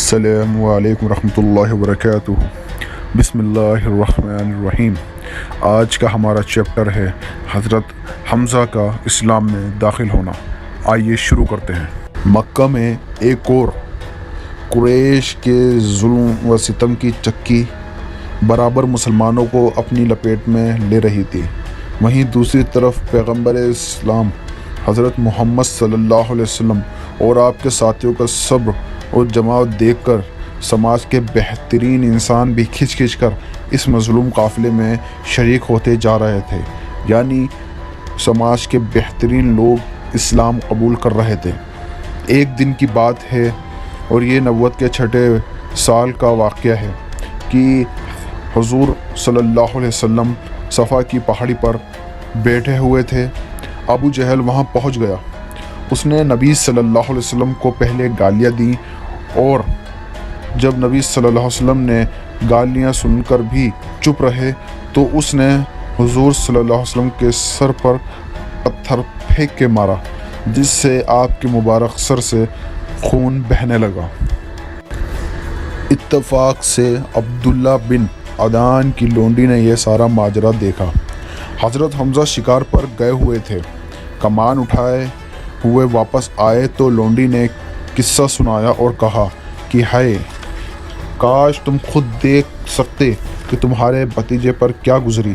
السلام علیکم ورحمۃ اللہ وبرکاتہ۔ بسم اللہ الرحمن الرحیم۔ آج کا ہمارا چیپٹر ہے حضرت حمزہ کا اسلام میں داخل ہونا۔ آئیے شروع کرتے ہیں۔ مکہ میں ایک اور قریش کے ظلم و ستم کی چکی برابر مسلمانوں کو اپنی لپیٹ میں لے رہی تھی، وہیں دوسری طرف پیغمبر اسلام حضرت محمد صلی اللہ علیہ وسلم اور آپ کے ساتھیوں کا صبر اور جماعت دیکھ کر سماج کے بہترین انسان بھی کھنچ کھنچ کر اس مظلوم قافلے میں شریک ہوتے جا رہے تھے، یعنی سماج کے بہترین لوگ اسلام قبول کر رہے تھے۔ ایک دن کی بات ہے اور یہ نبوت کے 6 سال کا واقعہ ہے کہ حضور صلی اللہ علیہ وسلم صفا کی پہاڑی پر بیٹھے ہوئے تھے۔ ابو جہل وہاں پہنچ گیا۔ اس نے نبی صلی اللہ علیہ وسلم کو پہلے گالیاں دیں، اور جب نبی صلی اللہ علیہ وسلم نے گالیاں سن کر بھی چپ رہے تو اس نے حضور صلی اللہ علیہ وسلم کے سر پر پتھر پھینک کے مارا، جس سے آپ کے مبارک سر سے خون بہنے لگا۔ اتفاق سے عبداللہ بن عدنان کی لونڈی نے یہ سارا ماجرا دیکھا۔ حضرت حمزہ شکار پر گئے ہوئے تھے، کمان اٹھائے ہوئے واپس آئے تو لونڈی نے قصہ سنایا اور کہا کہ ہائے، کاش تم خود دیکھ سکتے کہ تمہارے بھتیجے پر کیا گزری۔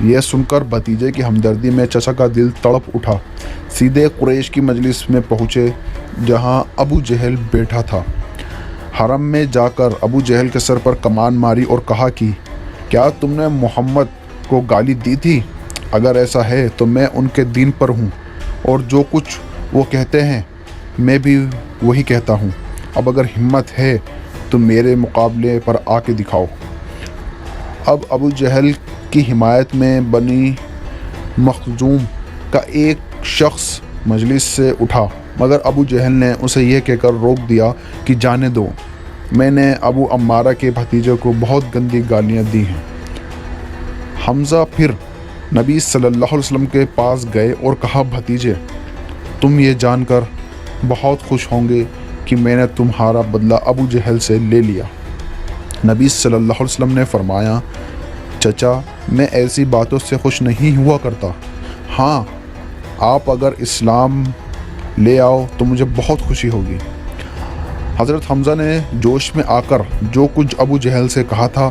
یہ سن کر بھتیجے کی ہمدردی میں چچا کا دل تڑپ اٹھا۔ سیدھے قریش کی مجلس میں پہنچے جہاں ابو جہل بیٹھا تھا۔ حرم میں جا کر ابو جہل کے سر پر کمان ماری اور کہا کہ کیا تم نے محمد کو گالی دی تھی؟ اگر ایسا ہے تو میں ان کے دین پر ہوں، اور جو کچھ وہ کہتے ہیں میں بھی وہی کہتا ہوں۔ اب اگر ہمت ہے تو میرے مقابلے پر آ کے دکھاؤ۔ اب ابو جہل کی حمایت میں بنی مخزوم کا ایک شخص مجلس سے اٹھا، مگر ابو جہل نے اسے یہ کہہ کر روک دیا کہ جانے دو، میں نے ابو عمارہ کے بھتیجے کو بہت گندی گالیاں دی ہیں۔ حمزہ پھر نبی صلی اللہ علیہ وسلم کے پاس گئے اور کہا، بھتیجے، تم یہ جان کر بہت خوش ہوں گے کہ میں نے تمہارا بدلہ ابو جہل سے لے لیا۔ نبی صلی اللہ علیہ وسلم نے فرمایا، چچا، میں ایسی باتوں سے خوش نہیں ہوا کرتا۔ ہاں، آپ اگر اسلام لے آؤ تو مجھے بہت خوشی ہوگی۔ حضرت حمزہ نے جوش میں آ کر جو کچھ ابو جہل سے کہا تھا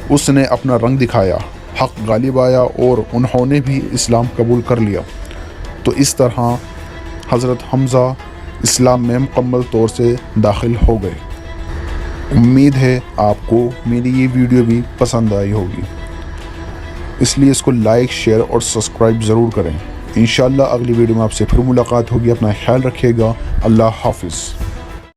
اس نے اپنا رنگ دکھایا، حق غالب آیا اور انہوں نے بھی اسلام قبول کر لیا۔ تو اس طرح حضرت حمزہ اسلام میں مکمل طور سے داخل ہو گئے۔ امید ہے آپ کو میری یہ ویڈیو بھی پسند آئی ہوگی، اس لیے اس کو لائک، شیئر اور سبسکرائب ضرور کریں۔ انشاءاللہ اگلی ویڈیو میں آپ سے پھر ملاقات ہوگی۔ اپنا خیال رکھیے گا۔ اللہ حافظ۔